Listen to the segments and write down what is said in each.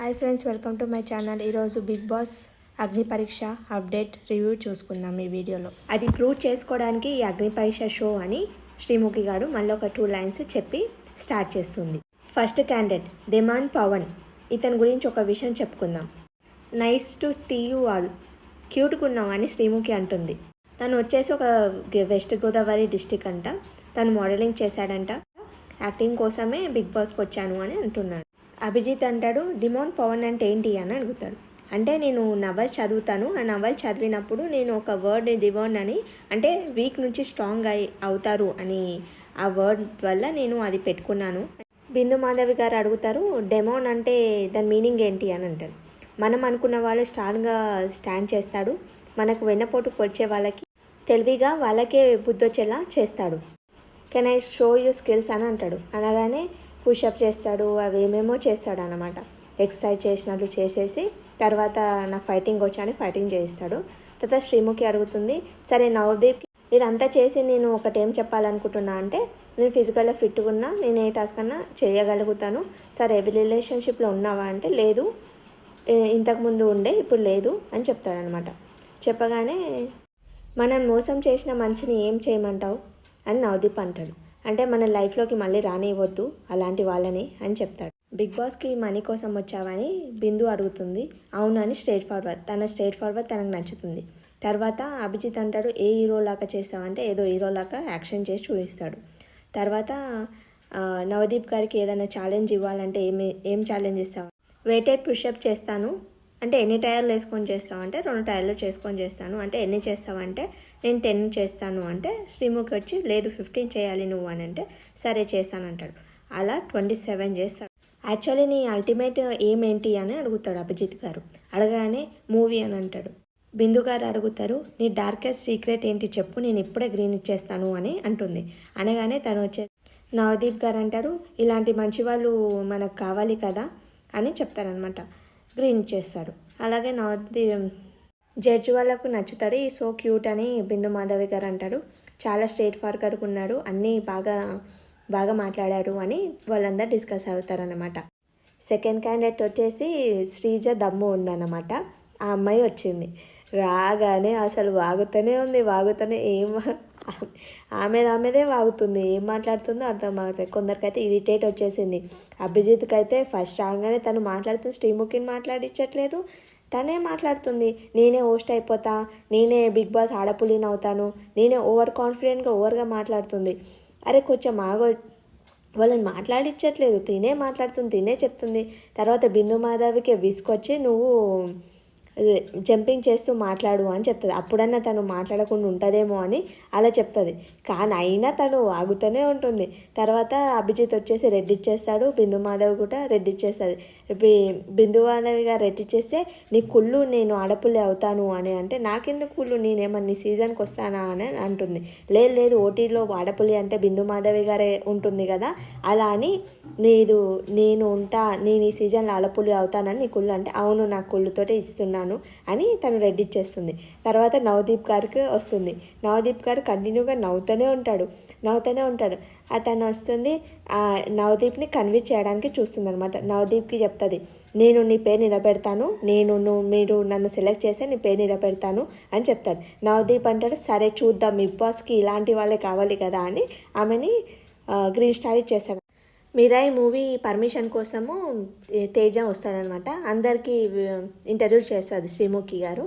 Hi friends, welcome to my channel. ఈరోజు big boss అగ్ని పరీక్ష అప్డేట్ రివ్యూ చూసుకుందాం ఈ వీడియోలో. అది ప్రూవ్ చేసుకోవడానికి ఈ అగ్ని పరీక్ష షో అని శ్రీముఖి గారు మళ్ళీ ఒక 2 లైన్స్ చెప్పి స్టార్ట్ చేస్తుంది. First candidate demand Pawan. ఇతని గురించి ఒక విషయం చెప్పుకుందాం. Nice to see you all. క్యూట్గా ఉన్నావు అని శ్రీముఖి అంటుంది. తను వచ్చేసి ఒక వెస్ట్ గోదావరి డిస్టిక్ అంట. తను మోడలింగ్ చేశాడంట. యాక్టింగ్ కోసమే బిగ్ బాస్కి వచ్చాను అని అంటున్నాడు. అభిజిత్ అంటాడు, డిమాండ్ పవన్ అంటే ఏంటి అని అడుగుతాడు. అంటే నేను నవల్ చదువుతాను, ఆ నవల్ చదివినప్పుడు నేను ఒక వర్డ్ డిమాండ్ అని, అంటే వీక్ నుంచి స్ట్రాంగ్ అవుతారు అని ఆ వర్డ్ వల్ల నేను అది పెట్టుకున్నాను. బిందు మాధవి గారు అడుగుతారు, డెమాన్ అంటే దాని మీనింగ్ ఏంటి అని అంటారు. మనం అనుకున్న వాళ్ళు స్ట్రాంగ్గా స్టాండ్ చేస్తాడు, మనకు వెన్నపోటు పొడిచే వాళ్ళకి తెలివిగా వాళ్ళకే బుద్ధొచ్చేలా చేస్తాడు. Can I show you skills అని అంటాడు. అనగానే పుషప్ చేస్తాడు, అవి ఏమేమో చేస్తాడు అన్నమాట. ఎక్సర్సైజ్ చేసినట్లు చేసేసి తర్వాత నాకు ఫైటింగ్ వచ్చాని ఫైటింగ్ చేయిస్తాడు. తర్వాత శ్రీముఖి అడుగుతుంది, సరే నవదీప్ ఇదంతా చేసి నేను ఒకటి ఏం చెప్పాలనుకుంటున్నా అంటే, నేను ఫిజికల్గా ఫిట్గా ఉన్నా, నేను ఏ టాస్క్ అన్నా చేయగలుగుతాను. సరే రిలేషన్షిప్లో ఉన్నావా అంటే లేదు, ఇంతకుముందు ఉండే ఇప్పుడు లేదు అని చెప్తాడనమాట. చెప్పగానే మనం మోసం చేసిన మనిషిని ఏం చేయమంటావు అని నవదీప్ అంటాడు. అంటే మన లైఫ్లోకి మళ్ళీ రానివ్వద్దు అలాంటి వాళ్ళని అని చెప్తాడు. బిగ్ బాస్కి మనీ కోసం వచ్చావని బిందు అడుగుతుంది. అవును అని స్ట్రైట్ ఫార్వర్డ్ తనకు నచ్చుతుంది. తర్వాత అభిజిత్ అంటాడు, ఏ హీరోలాగా చేస్తావంటే ఏదో హీరోలాగా యాక్షన్ చేసి చూపిస్తాడు. తర్వాత నవదీప్ గారికి ఏదైనా ఛాలెంజ్ ఇవ్వాలంటే ఏం ఛాలెంజ్ ఇస్తావు? వెయిటెడ్ పుషప్ చేస్తాను అంటే ఎన్ని టైర్లు వేసుకొని చేస్తావంటే 2 టైర్లు చేసుకొని చేస్తాను. అంటే ఎన్ని చేస్తావంటే నేను 10 చేస్తాను. అంటే శ్రీముఖి వచ్చి లేదు 15 చేయాలి నువ్వు అని అంటే సరే చేస్తాను అంటాడు. అలా 27 చేస్తాడు. యాక్చువల్లీ నీ అల్టిమేట్ ఏమేంటి అని అడుగుతాడు అభిజిత్ గారు. అడగానే మూవీ అని అంటాడు. బిందు గారు అడుగుతారు, నీ డార్కెస్ట్ సీక్రెట్ ఏంటి చెప్పు, నేను ఇప్పుడే గ్రీన్ ఇచ్చేస్తాను అని అంటుంది. అనగానే తను వచ్చే నవదీప్ గారు అంటారు, ఇలాంటి మంచి వాళ్ళు మనకు కావాలి కదా అని చెప్తారనమాట. గ్రీన్ ఇచ్చేస్తాడు. అలాగే జడ్జి వాళ్ళకు నచ్చుతాడు. ఈ సో క్యూట్ అని బిందు మాధవి గారు అంటారు. చాలా స్ట్రైట్ ఫార్వర్డ్గా ఉన్నారు, అన్నీ బాగా మాట్లాడారు అని వాళ్ళందరూ డిస్కస్ అవుతారనమాట. సెకండ్ క్యాండిడేట్ వచ్చేసి శ్రీజ దమ్ము ఉందన్నమాట. ఆ అమ్మాయి వచ్చింది. రాగానే అసలు వాగుతూనే ఆమెదే వాగుతుంది. ఏం మాట్లాడుతుందో అర్థం అవుతుంది. కొందరికైతే ఇరిటేట్ వచ్చేసింది. అభిజిత్కి అయితే ఫస్ట్ రాగానే తను మాట్లాడుతుంది, శ్రీముఖిని మాట్లాడించట్లేదు, తనే మాట్లాడుతుంది. నేనే హోస్ట్ అయిపోతా, నేనే బిగ్ బాస్ ఆడపులిని అవుతాను, నేనే ఓవర్ కాన్ఫిడెంట్గా ఓవర్గా మాట్లాడుతుంది. అరే కొంచెం వాళ్ళని మాట్లాడించట్లేదు, తినే మాట్లాడుతుంది, తినే చెప్తుంది. తర్వాత బిందు మాధవికి విసుకొచ్చి నువ్వు జంపింగ్ చేస్తూ మాట్లాడు అని చెప్తుంది. అప్పుడన్నా తను మాట్లాడకుండా ఉంటుందేమో అని అలా చెప్తుంది. కానీ అయినా తను ఆగుతూనే ఉంటుంది. తర్వాత అభిజిత్ వచ్చేసి రెడ్ ఇచ్చేస్తాడు, బిందు మాధవి కూడా రెడ్ ఇచ్చేస్తుంది. బిందు మాధవి గారు రెడ్ ఇచ్చేస్తే నీ కుళ్ళు నేను ఆడపుల్లే అవుతాను అని అంటే, నాకెందుకు కుళ్ళు, నేనేమన్నా సీజన్కి వస్తానా అని అంటుంది. లేదు ఓటీలో ఆడపుల్లి అంటే బిందు మాధవి గారే ఉంటుంది కదా, అలా అని నేను ఈ సీజన్లో ఆడపుల్లి అవుతానని నీ కుళ్ళు అంటే, అవును నా కుళ్ళుతోటే ఇస్తున్నాను అని తను రెడ్ ఇచ్చేస్తుంది. తర్వాత నవదీప్ గారికి వస్తుంది. నవదీప్ గారు కంటిన్యూగా నవ్వుతూనే ఉంటాడు. తను వస్తుంది, నవదీప్ని కన్విన్స్ చేయడానికి చూస్తుంది అనమాట. నవదీప్కి చెప్తుంది, నేను నీ పేరు నిలబెడతాను, మీరు నన్ను సెలెక్ట్ చేస్తే నీ పేరు నిలబెడతాను అని చెప్తాడు. నవదీప్ అంటాడు, సరే చూద్దాం, బిగ్ బాస్కి ఇలాంటి వాళ్ళే కావాలి కదా అని ఆమెని గ్రీన్ స్టార్ ఇచ్చేస్తాడు. మిరాయి మూవీ పర్మిషన్ కోసము తేజ వస్తాడనమాట. అందరికీ ఇంటర్వ్యూ చేస్తుంది శ్రీముఖి గారు.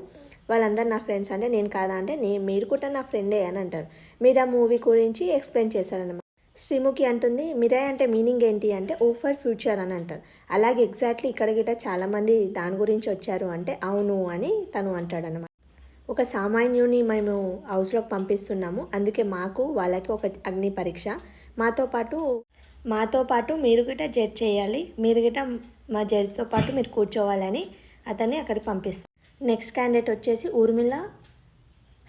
వాళ్ళందరూ నా ఫ్రెండ్స్ అంటే, నేను కాదా అంటే మీరు కూడా నా ఫ్రెండే అని అంటారు. మిరా మూవీ గురించి ఎక్స్ప్లెయిన్ చేశారనమాట. శ్రీముఖి అంటుంది, మిరాయి అంటే మీనింగ్ ఏంటి అంటే ఓ ఫర్ ఫ్యూచర్ అని అంటారు. అలాగే ఎగ్జాక్ట్లీ ఇక్కడ గిట్ట చాలామంది దాని గురించి వచ్చారు అంటే అవును అని తను అంటాడనమాట. ఒక సామాన్యుని మేము హౌస్లోకి పంపిస్తున్నాము, అందుకే వాళ్ళకి ఒక అగ్ని పరీక్ష. మాతో పాటు మీరు గిట్ట జడ్జ్ చేయాలి, మీరు గిట్ట మా జడ్జ్తో పాటు మీరు కూర్చోవాలని అతన్ని అక్కడికి పంపిస్తాను. నెక్స్ట్ క్యాండిడేట్ వచ్చేసి ఊర్మిళ,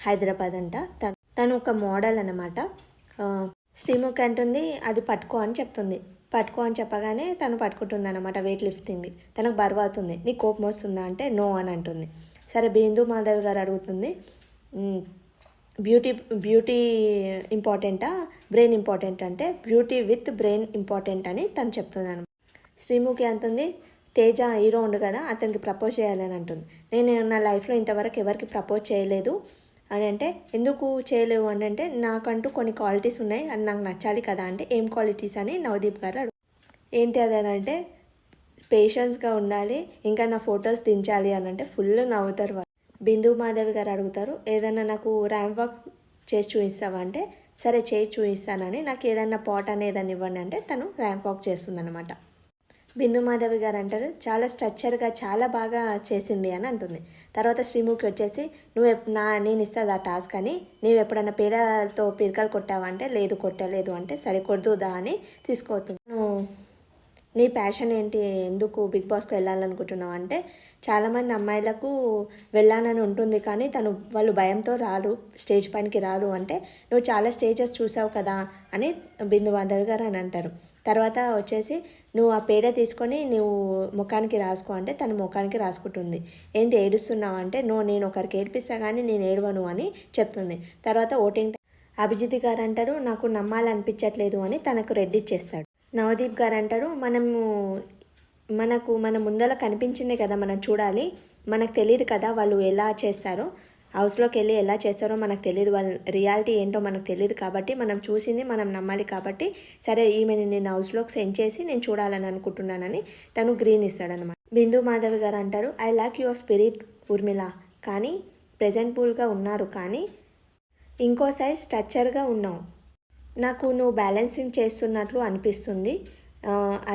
హైదరాబాద్ అంట. తను ఒక మోడల్ అన్నమాట. శ్రీముఖి అంటుంది, అది పట్టుకో అని చెప్తుంది. పట్టుకో అని చెప్పగానే తను పట్టుకుంటుంది అనమాట. వెయిట్ లిఫ్టింగ్ది. తనకు బరువు అవుతుంది. నీ కోపం వస్తుందా అంటే నో అని అంటుంది. సరే బిందు మాధవి గారు అడుగుతుంది, బ్యూటీ ఇంపార్టెంటా బ్రెయిన్ ఇంపార్టెంట్ అంటే బ్యూటీ విత్ బ్రెయిన్ ఇంపార్టెంట్ అని తను చెప్తున్నాను. శ్రీముఖి అంటుంది, తేజ హీరో ఉండు కదా, అతనికి ప్రపోజ్ చేయాలని అంటుంది. నేను నా లైఫ్లో ఇంతవరకు ఎవరికి ప్రపోజ్ చేయలేదు అని అంటే, ఎందుకు చేయలేవు అని అంటే, నాకంటూ కొన్ని క్వాలిటీస్ ఉన్నాయి, అది నాకు నచ్చాలి కదా అంటే, ఏం క్వాలిటీస్ అని నవదీప్ గారు అడుగు. ఏంటి అది అని అంటే, పేషెన్స్గా ఉండాలి, ఇంకా నా ఫొటోస్ దించాలి అని అంటే ఫుల్ నవ్వుతారు వాళ్ళు. బిందు మాధవి గారు అడుగుతారు, ఏదైనా నాకు ర్యాంప్ వాక్ చేసి చూపిస్తావా అంటే, సరే చేసి చూపిస్తానని, నాకు ఏదైనా పాట్ అనేదాన్ని ఇవ్వండి అంటే తను ర్యాంప్ వాక్ చేస్తుందన్నమాట. బిందు మాధవి గారు అంటారు, చాలా స్ట్రక్చర్గా చాలా బాగా చేసింది అని అంటుంది. తర్వాత శ్రీముఖి వచ్చేసి, నేను ఇస్తుంది ఆ టాస్క్ అని, నీవు ఎప్పుడైనా పేడతో పిరకలు కొట్టావా అంటే, లేదు కొట్టలేదు అంటే, సరే కొడుదుదా అని తీసుకోవచ్చు. నీ ప్యాషన్ ఏంటి, ఎందుకు బిగ్ బాస్కి వెళ్ళాలనుకుంటున్నావు అంటే, చాలామంది అమ్మాయిలకు వెళ్ళాలని ఉంటుంది కానీ వాళ్ళు భయంతో రారు, స్టేజ్ పైనకి రారు అంటే, నువ్వు చాలా స్టేజెస్ చూసావు కదా అని బిందు మాధవి గారు అని అంటారు. తర్వాత వచ్చేసి, నువ్వు ఆ పేడ తీసుకొని నువ్వు ముఖానికి రాసుకో అంటే తను ముఖానికి రాసుకుంటుంది. ఏంటి ఏడుస్తున్నావు అంటే, నేను ఒకరికి ఏడిపిస్తా కానీ నేను ఏడవను అని చెప్తుంది. తర్వాత ఓటింగ్ అభిజిత్ గారు అంటారు, నాకు నమ్మాలనిపించట్లేదు అని తనకు రెడ్ ఇచ్చేస్తాడు. నవదీప్ గారు అంటారు, మన ముందర కనిపించిందే కదా మనం చూడాలి, మనకు తెలియదు కదా వాళ్ళు ఎలా చేస్తారో, హౌస్లోకి వెళ్ళి ఎలా చేస్తారో మనకు తెలియదు, వాళ్ళ రియాలిటీ ఏంటో మనకు తెలియదు కాబట్టి మనం చూసింది మనం నమ్మాలి కాబట్టి, సరే ఈమెని నేను హౌస్లోకి సెండ్ చేసి నేను చూడాలని అనుకుంటున్నానని తను గ్రీన్ ఇస్తాడనమాట. బిందు మాధవి గారు అంటారు, I like your spirit Urmila, కానీ ప్రెజెంటబుల్గా ఉన్నారు కానీ ఇంకో సైడ్ స్ట్రక్చర్గా ఉన్నావు, నాకు నువ్వు బ్యాలెన్సింగ్ చేస్తున్నట్లు అనిపిస్తుంది,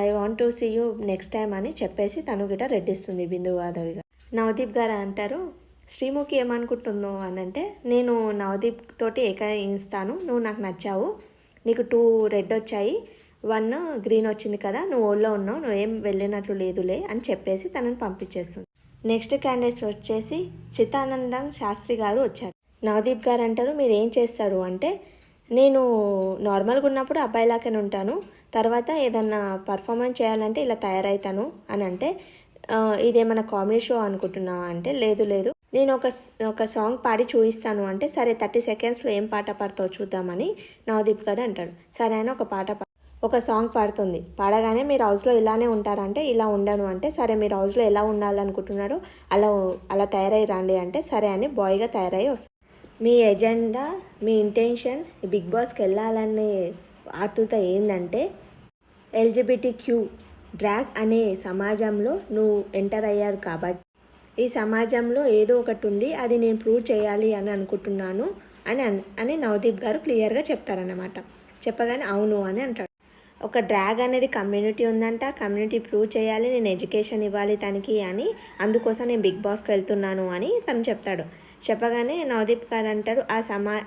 I want to see you next time అని చెప్పేసి తను గిట రెడ్డిస్తుంది బిందు మాధవి గారు. నవదీప్ గారు అంటారు, శ్రీముఖి ఏమనుకుంటుందో అని అంటే, నేను నవదీప్ తోటి ఏకీస్తాను, నువ్వు నాకు నచ్చావు, నీకు 2 రెడ్ వచ్చాయి, 1 గ్రీన్ వచ్చింది కదా, నువ్వు ఓల్లో ఉన్నావు, నువ్వేం వెళ్ళినట్లు లేదులే అని చెప్పేసి తనని పంపించేస్తుంది. నెక్స్ట్ క్యాండిడేట్స్ వచ్చేసి చిత్తానందం శాస్త్రి గారు వచ్చారు. నవదీప్ గారు అంటారు, మీరు ఏం చేస్తారు అంటే, నేను నార్మల్గా ఉన్నప్పుడు అబ్బాయిలాగానే ఉంటాను, తర్వాత ఏదన్నా పర్ఫార్మెన్స్ చేయాలంటే ఇలా తయారవుతాను అని అంటే, ఇదేమన్నా కామెడీ షో అనుకుంటున్నావా అంటే, లేదు నేను ఒక సాంగ్ పాడి చూపిస్తాను అంటే, సరే 30 సెకండ్స్లో ఏం పాట పాడతావు చూద్దామని నవదీప్ గారు అంటాడు. సరే అని ఒక సాంగ్ పాడుతుంది, పాడగానే మీరు హౌస్లో ఇలానే ఉంటారంటే, ఇలా ఉండను అంటే, సరే మీరు హౌస్లో ఎలా ఉండాలనుకుంటున్నారో అలా తయారై రండి అంటే, సరే అని బాయ్గా తయారై వస్తుంది. మీ ఎజెండా, మీ ఇంటెన్షన్ బిగ్ బాస్కి వెళ్ళాలనే ఆతృత ఏంటంటే, LGBTQ డ్రాగ్ అనే సమాజంలో నువ్వు ఎంటర్ అయ్యారు కాబట్టి, ఈ సమాజంలో ఏదో ఒకటి ఉంది, అది నేను ప్రూవ్ చేయాలి అని అనుకుంటున్నాను అని నవదీప్ గారు క్లియర్గా చెప్తారన్నమాట. చెప్పగానే అవును అని అంటాడు. ఒక డ్రాగ్ అనేది కమ్యూనిటీ ఉందంట, కమ్యూనిటీ ప్రూవ్ చేయాలి, నేను ఎడ్యుకేషన్ ఇవ్వాలి తనకి అని, అందుకోసం నేను బిగ్ బాస్కి వెళ్తున్నాను అని తను చెప్తాడు. చెప్పగానే నవదీప్ గారు అంటారు,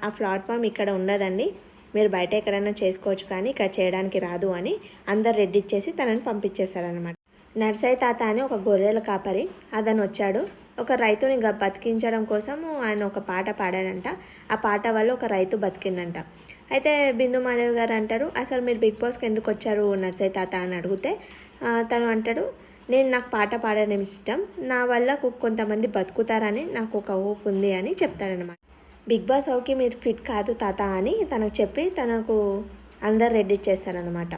ఆ ప్లాట్ఫామ్ ఇక్కడ ఉండదండి, మీరు బయట ఎక్కడైనా చేసుకోవచ్చు కానీ ఇక్కడ చేయడానికి రాదు అని అందరు రెడ్ ఇచ్చేసి తనని పంపించేశారనమాట. నర్సయ్య తాత అని ఒక గొర్రెల కాపరి అతను వచ్చాడు. ఒక రైతుని బతికించడం కోసం ఆయన ఒక పాట పాడాడంట. ఆ పాట వల్ల ఒక రైతు బతికిందంట. అయితే బిందు మాధవ్ గారు అంటారు, అసలు మీరు బిగ్ బాస్కి ఎందుకు వచ్చారు నర్సయ్య తాత అని అడిగితే తను అంటాడు, నాకు పాట పాడడం ఇష్టం, నా వల్ల కొంతమంది బతుకుతారని నాకు ఒక ఊపు ఉంది అని చెప్తాడనమాట. బిగ్ బాస్ ఓకే మీరు ఫిట్ కాదు తాత అని తనకు చెప్పి తనకు అందరు రెడీ చేస్తారనమాట.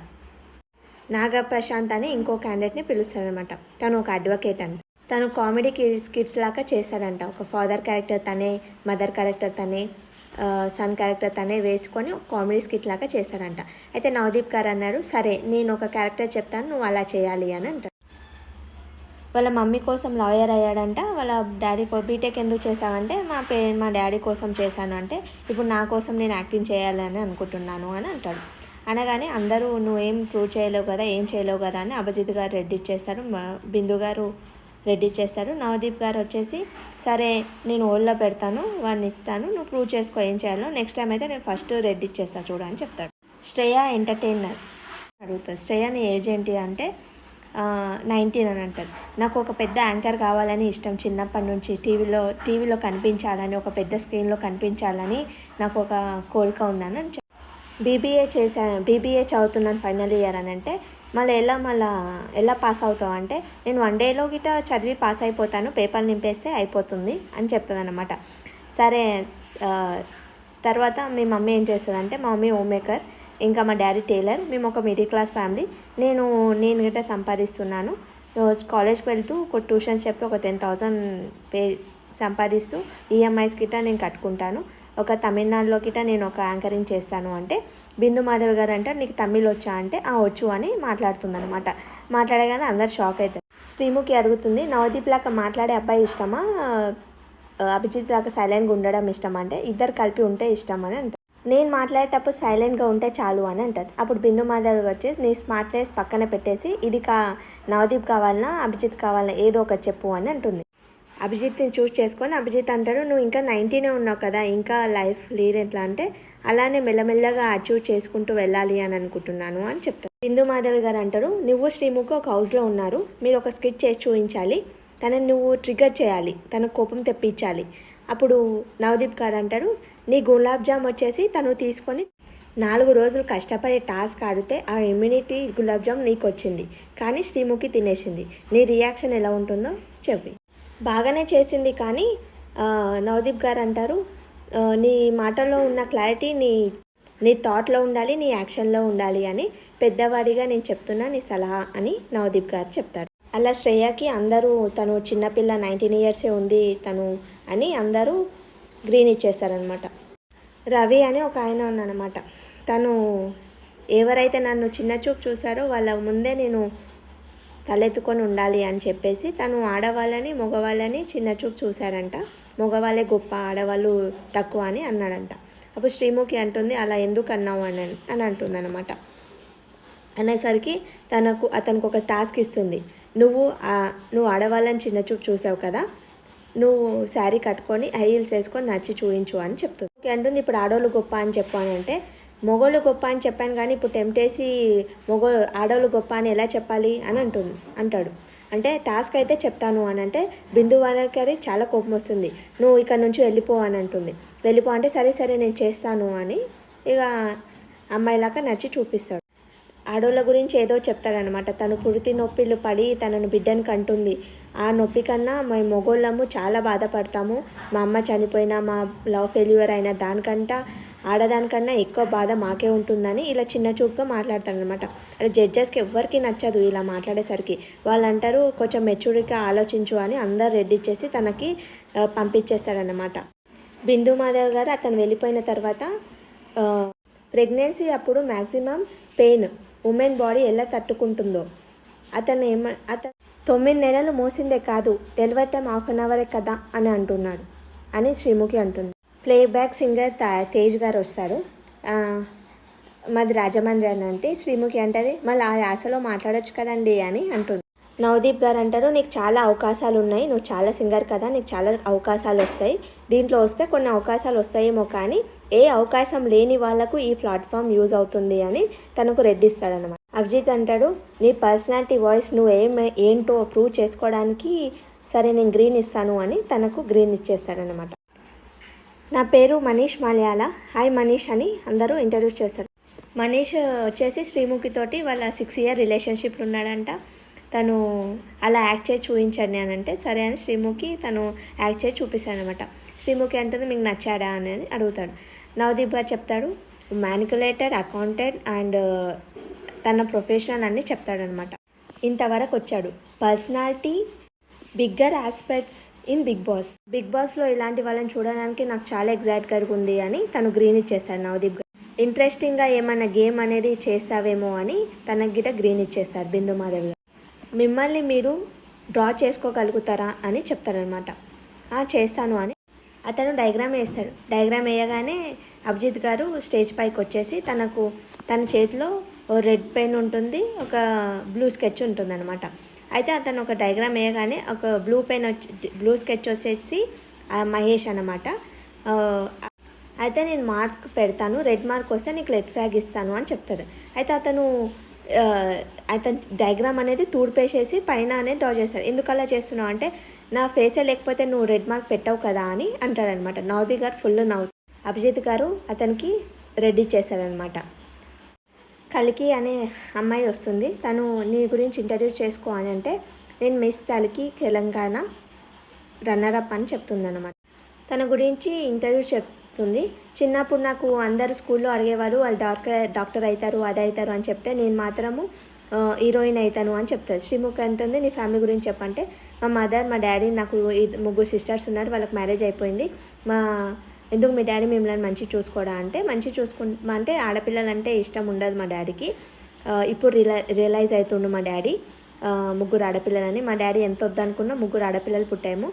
నాగ ప్రశాంత్ అని ఇంకో క్యాండిడేట్ని పిలుస్తారనమాట. తను ఒక అడ్వకేట్ అంట. తను కామెడీ స్కిట్స్ లాగా చేస్తాడంట. ఒక ఫాదర్ క్యారెక్టర్ తనే, మదర్ క్యారెక్టర్ తనే, సన్ క్యారెక్టర్ తనే వేసుకొని ఒక కామెడీ స్కిట్ లాగా చేస్తాడంట. అయితే నవదీప్ గారు అన్నారు, సరే నేను ఒక క్యారెక్టర్ చెప్తాను, నువ్వు అలా చేయాలి అని అంటాడు. వాళ్ళ మమ్మీ కోసం లాయర్ అయ్యాడంట. వాళ్ళ డాడీ బీటెక్ ఎందుకు చేశావంటే, మా డాడీ కోసం చేశాను అంటే, ఇప్పుడు నా కోసం నేను యాక్టింగ్ చేయాలని అనుకుంటున్నాను అని అంటాడు. అనగానే అందరూ నువ్వేం ప్రూవ్ చేయలేవు కదా, ఏం చేయలేవు కదా అని అభిజిత్ గారు రెడీ చేస్తారు, బిందు గారు రెడీ చేస్తారు. నవదీప్ గారు వచ్చేసి, సరే నేను ఓల్లో పెడతాను, వాడిని ఇస్తాను, నువ్వు ప్రూవ్ చేసుకో ఏం చేయాలో, నెక్స్ట్ టైం అయితే నేను ఫస్ట్ రెడీ చేస్తాను చూడు అని చెప్తాడు. శ్రేయ ఎంటర్టైనర్ అడుగుతుంది, శ్రేయ నీ ఏజ్ ఏంటి అంటే 19 అని అంటారు. నాకు ఒక పెద్ద యాంకర్ కావాలని ఇష్టం, చిన్నప్పటి నుంచి టీవీలో కనిపించాలని, ఒక పెద్ద స్క్రీన్లో కనిపించాలని నాకు ఒక కోరిక ఉందని అని బీబీఏ చదువుతున్నాను ఫైనల్ ఇయర్ అని అంటే, మళ్ళీ ఎలా పాస్ అవుతావు అంటే, నేను 1 డేలో గిట్ట చదివి పాస్ అయిపోతాను, పేపర్ నింపేస్తే అయిపోతుంది అని చెప్తుంది అన్నమాట. సరే తర్వాత మీ మమ్మీ ఏం చేస్తుంది అంటే, మా మమ్మీ హోమ్ మేకర్, ఇంకా మా డాడీ టైలర్, మేము ఒక మిడిల్ క్లాస్ ఫ్యామిలీ, నేను గిట్ట సంపాదిస్తున్నాను, కాలేజ్కి వెళ్తూ ఒక ట్యూషన్స్ చెప్పి ఒక 10,000 పే సంపాదిస్తూ ఈఎంఐస్ గిట్ట నేను కట్టుకుంటాను, ఒక తమిళనాడులో గిట్ట నేను ఒక యాంకరింగ్ చేస్తాను అంటే బిందు మాధవ్ గారు అంటే నీకు తమిళ్ వచ్చా అంటే వచ్చు అని మాట్లాడుతుందనమాట. మాట్లాడగానే అందరు షాక్ అవుతారు. శ్రీముఖి అడుగుతుంది, నవదీప్ లాగా మాట్లాడే అబ్బాయి ఇష్టమా, అభిజిత్ లాగా సైలెంట్గా ఉండడం ఇష్టమా అంటే ఇద్దరు కలిపి ఉంటే ఇష్టం అని అంటారు. నేను మాట్లాడేటప్పుడు సైలెంట్గా ఉంటే చాలు అని అంటుంది. అప్పుడు బిందు మాధవ్ వచ్చి నీ స్మార్ట్నెస్ పక్కన పెట్టేసి ఇది నవదీప్ కావాలన్నా అభిజిత్ కావాలన్నా ఏదో ఒకటి చెప్పు అని అంటుంది. అభిజిత్ని చూస్ చేసుకొని అభిజిత్ అంటాడు, నువ్వు ఇంకా 19 ఉన్నావు కదా, ఇంకా లైఫ్ లీడ్ ఎట్లా అంటే అలానే మెల్లమెల్లగా అచీవ్ చేసుకుంటూ వెళ్ళాలి అని అనుకుంటున్నాను అని చెప్తారు. బిందు మాధవి గారు అంటారు, నువ్వు శ్రీముఖి ఒక హౌస్లో ఉన్నారు, మీరు ఒక స్కిట్ చేసి చూపించాలి, తనని నువ్వు ట్రిగ్గర్ చేయాలి, తన కోపం తెప్పించాలి. అప్పుడు నవదీప్ గారు అంటారు, నీ గులాబ్ జామ్ వచ్చేసి తను తీసుకొని 4 రోజులు కష్టపడి టాస్క్ ఆడితే ఆ ఇమ్యూనిటీ గులాబ్ జామ్ నీకు వచ్చింది, కానీ శ్రీముఖి తినేసింది, నీ రియాక్షన్ ఎలా ఉంటుందో చెప్పి. బాగానే చేసింది కానీ నవదీప్ గారు అంటారు, నీ మాటల్లో ఉన్న క్లారిటీ నీ థాట్లో ఉండాలి, నీ యాక్షన్లో ఉండాలి అని పెద్దవాడిగా నేను చెప్తున్నా నీ సలహా అని నవదీప్ గారు చెప్తారు. అలా శ్రేయకి అందరూ తను చిన్నపిల్ల 19 ఇయర్సే ఉంది తను అని అందరూ గ్రీన్ ఇచ్చేస్తారనమాట. రవి అని ఒక ఆయన ఉన్నానమాట, తను ఎవరైతే నన్ను చిన్న చూపు చూసారో వాళ్ళ ముందే నేను తలెత్తుకొని ఉండాలి అని చెప్పేసి తను ఆడవాళ్ళని మగవాళ్ళని చిన్న చూపు చూశారంట, మగవాళ్ళే గొప్ప ఆడవాళ్ళు తక్కువ అని అన్నాడంట. అప్పుడు శ్రీముఖి అంటుంది, అలా ఎందుకు అన్నావు అని అంటుంది అనమాట. అనేసరికి అతనికి ఒక టాస్క్ ఇస్తుంది, నువ్వు ఆడవాళ్ళని చిన్న చూపు చూసావు కదా, నువ్వు శారీ కట్టుకొని హై హీల్స్ వేసుకొని నచ్చి చూయించు అని చెప్తుంది. అంటుంది, ఇప్పుడు ఆడవాళ్ళు గొప్ప అని చెప్పు అని అంటే మొగోళ్ళు గొప్ప అని చెప్పాను కానీ ఇప్పుడు టెంప్టేసి ఆడవాళ్ళు గొప్ప అని ఎలా చెప్పాలి అని అంటాడు. అంటే టాస్క్ అయితే చెప్తాను అని అంటే బిందు వానకరి చాలా కోపం వస్తుంది, నువ్వు ఇక్కడ నుంచి వెళ్ళిపో అని అంటుంది. వెళ్ళిపో అంటే సరే సరే నేను చేస్తాను అని ఇక అమ్మాయిలాగా నచ్చి చూపిస్తాడు. ఆడోళ్ళ గురించి ఏదో చెప్తాడనమాట, తను పురిటి నొప్పిలు పడి తనను బిడ్డను కంటుంది, ఆ నొప్పి కన్నా మేము మొగోళ్ళము చాలా బాధపడతాము, మా అమ్మ చనిపోయినా మా లవ్ ఫెయిల్యూర్ అయినా దానికంటే ఆడదానికన్నా ఎక్కువ బాధ మాకే ఉంటుందని ఇలా చిన్న చూపుగా మాట్లాడతాడనమాట. అది జడ్జెస్కి ఎవ్వరికి నచ్చదు ఇలా మాట్లాడేసరికి. వాళ్ళు అంటారు కొంచెం మెచ్యూరిటీగా ఆలోచించు అని అందరు రెడీ చేసి తనకి పంపించేస్తారనమాట. బిందు మాధవ్ గారు అతను వెళ్ళిపోయిన తర్వాత ప్రెగ్నెన్సీ అప్పుడు మ్యాక్సిమం పెయిన్ ఉమెన్ బాడీ ఎలా తట్టుకుంటుందో అతను 9 నెలలు మోసిందే కాదు, డెలివరీ టైం 1/2 అవరే కదా అని అంటున్నాడు అని శ్రీముఖి అంటుంది. ప్లేబ్యాక్ సింగర్ తేజ్ గారు వస్తారు, మాది రాజమండ్రి అని అంటే శ్రీముఖి అంటది, మళ్ళీ ఆ యాసలో మాట్లాడొచ్చు కదండి అని అంటుంది. నవదీప్ గారు అంటారు, నీకు చాలా అవకాశాలు ఉన్నాయి, నువ్వు చాలా సింగర్ కదా, నీకు చాలా అవకాశాలు వస్తాయి, దీంట్లో వస్తే కొన్ని అవకాశాలు వస్తాయేమో కానీ ఏ అవకాశం లేని వాళ్లకు ఈ ప్లాట్ఫామ్ యూజ్ అవుతుంది అని తనకు రెడ్డిస్తాడనమాట. అభిజిత్ అంటాడు, నీ పర్సనాలిటీ వాయిస్ నువ్వు ఏంటో ప్రూవ్ చేసుకోవడానికి సరే నేను గ్రీన్ ఇస్తాను అని తనకు గ్రీన్ ఇచ్చేస్తాడనమాట. నా పేరు మనీష్ మాల్యాల, హాయ్ మనీష్ అని అందరూ ఇంట్రడ్యూస్ చేస్తారు. మనీష్ వచ్చేసి శ్రీముఖితోటి వాళ్ళ 6 ఇయర్ రిలేషన్షిప్లు ఉన్నాడంట, తను అలా యాక్ట్ చేసి చూపించాడు అని అంటే సరే అని శ్రీముఖి తను యాక్ట్ చేసి చూపిస్తాడనమాట. శ్రీముఖి అంటుంది, మీకు నచ్చాడా అని అడుగుతాడు. నవదీప్ గారు చెప్తాడు, మ్యానికులేటర్, అకౌంటెంట్ అండ్ తన ప్రొఫెషనల్ అన్నీ చెప్తాడనమాట. ఇంతవరకు వచ్చాడు. Personality, bigger aspects in big బాస్లో ఇలాంటి వాళ్ళని చూడడానికి నాకు చాలా ఎగ్జైట్గా ఉంది అని తను గ్రీన్ ఇచ్చేస్తాడు నవదీప్ గారు. ఇంట్రెస్టింగ్గా ఏమైనా గేమ్ అనేది చేస్తావేమో అని తనకి గిట గ్రీన్ ఇచ్చేస్తారు బిందు మాధవి గారు. మిమ్మల్ని మీరు డ్రా చేసుకోగలుగుతారా అని చెప్తారనమాట. చేస్తాను అని అతను డయాగ్రామ్ వేస్తాడు. డయాగ్రామ్ వేయగానే అభిజిత్ గారు స్టేజ్ పైకి వచ్చేసి తన చేతిలో రెడ్ పెన్ ఉంటుంది, ఒక బ్లూ స్కెచ్ ఉంటుంది అనమాట. అయితే అతను ఒక డయాగ్రామ్ వేయగానే ఒక బ్లూ స్కెచ్ వచ్చేసి మహేష్ అనమాట. అయితే నేను మార్క్ పెడతాను, రెడ్ మార్క్ వస్తే నీకు రెడ్ ఫ్లాగ్ ఇస్తాను అని చెప్తాడు. అయితే అతను డయాగ్రామ్ అనేది తూడిపేసేసి పైన అనేది డ్రా చేస్తాడు. ఎందుకు అలా చేస్తున్నావు అంటే నా ఫేసే లేకపోతే నువ్వు రెడ్ మార్క్ పెట్టావు కదా అని అంటాడనమాట. నవదీప్ గారు ఫుల్ నవ్వు. అభిజిత్ గారు అతనికి రెడీ చేశారనమాట. కలికి అనే అమ్మాయి వస్తుంది, తను నీ గురించి ఇంటర్వ్యూ చేసుకో అని అంటే నేను మిస్ కలికి తెలంగాణ రన్నరప్ అని చెప్తుందన్నమాట. తన గురించి ఇంటర్వ్యూ చెప్తుంది. చిన్నప్పుడు నాకు అందరు స్కూల్లో అడిగేవారు వాళ్ళు డాక్టర్ అవుతారు అది అవుతారు అని చెప్తే నేను మాత్రము హీరోయిన్ అవుతాను అని చెప్తుంది. శ్రీముఖి అంటుంది నీ ఫ్యామిలీ గురించి చెప్పంటే మా మదర్ మా డాడీ నాకు 3 సిస్టర్స్ ఉన్నారు, వాళ్ళకి మ్యారేజ్ అయిపోయింది. ఎందుకు మీ డాడీ మిమ్మల్ని మంచిగా చూసుకోడా అంటే అంటే ఆడపిల్లలంటే ఇష్టం ఉండదు మా డాడీకి. ఇప్పుడు రియలైజ్ అవుతుండు మా డాడీ 3 ఆడపిల్లలని. మా డాడీ ఎంత వద్దనుకున్నా 3 ఆడపిల్లలు పుట్టాము.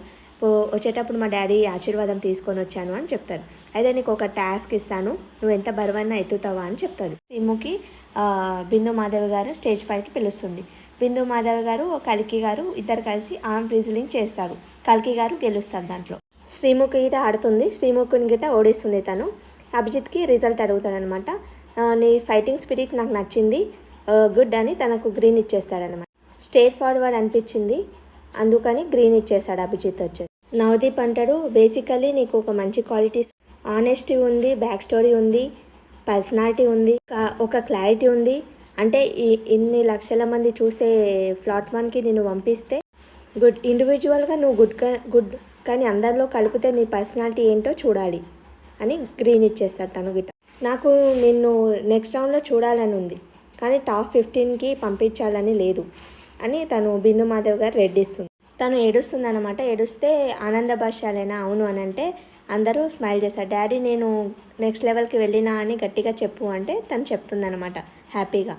వచ్చేటప్పుడు మా డాడీ ఆశీర్వాదం తీసుకొని వచ్చాను అని చెప్తాడు. అయితే నీకు ఒక టాస్క్ ఇస్తాను, నువ్వు ఎంత బరువైనా ఎత్తుతావా అని చెప్తుంది. శ్రీముఖి బిందు మాధవ్ గారు స్టేజ్ పైకి పిలుస్తుంది. బిందు మాధవ్ గారు కల్కి గారు ఇద్దరు కలిసి ఆర్మ్ రిజిలింగ్ చేస్తారు. కల్కి గారు గెలుస్తారు. దాంట్లో శ్రీముఖి గిట ఆడుతుంది. శ్రీముఖిని గిట ఓడిస్తుంది. తను అభిజిత్కి రిజల్ట్ అడుగుతాడనమాట. నీ ఫైటింగ్ స్పిరిట్ నాకు నచ్చింది, గుడ్ అని తనకు గ్రీన్ ఇచ్చేస్తాడనమాట. స్ట్రేట్ ఫార్వర్డ్ అనిపించింది, అందుకని గ్రీన్ ఇచ్చేస్తాడు అభిజిత్ వచ్చేసి. నవదీప్ అంటాడు బేసికలీ నీకు ఒక మంచి క్వాలిటీస్, ఆనెస్టీ ఉంది, బ్యాక్ స్టోరీ ఉంది, పర్సనాలిటీ ఉంది, ఒక క్లారిటీ ఉంది. అంటే ఇన్ని లక్షల మంది చూసే ప్లాట్ఫామ్కి నేను పంపిస్తే గుడ్ ఇండివిజువల్గా నువ్వు గుడ్ కానీ అందరిలో కలిపితే నీ పర్సనాలిటీ ఏంటో చూడాలి అని గ్రీన్ ఇచ్చేస్తాడు తను గిట్ట. నాకు నిన్ను నెక్స్ట్ రౌండ్లో చూడాలని ఉంది కానీ టాప్ 15కి పంపించాలని లేదు అని తను బిందు మాధవ్ గారు రెడ్ ఇస్తుంది. తను ఏడుస్తుంది అనమాట. ఏడుస్తే ఆనంద భాషలేనా అవును అని అంటే అందరూ స్మైల్ చేస్తారు. డాడీ నేను నెక్స్ట్ లెవెల్కి వెళ్ళినా అని గట్టిగా చెప్పు అంటే తను చెప్తుంది అనమాట హ్యాపీగా.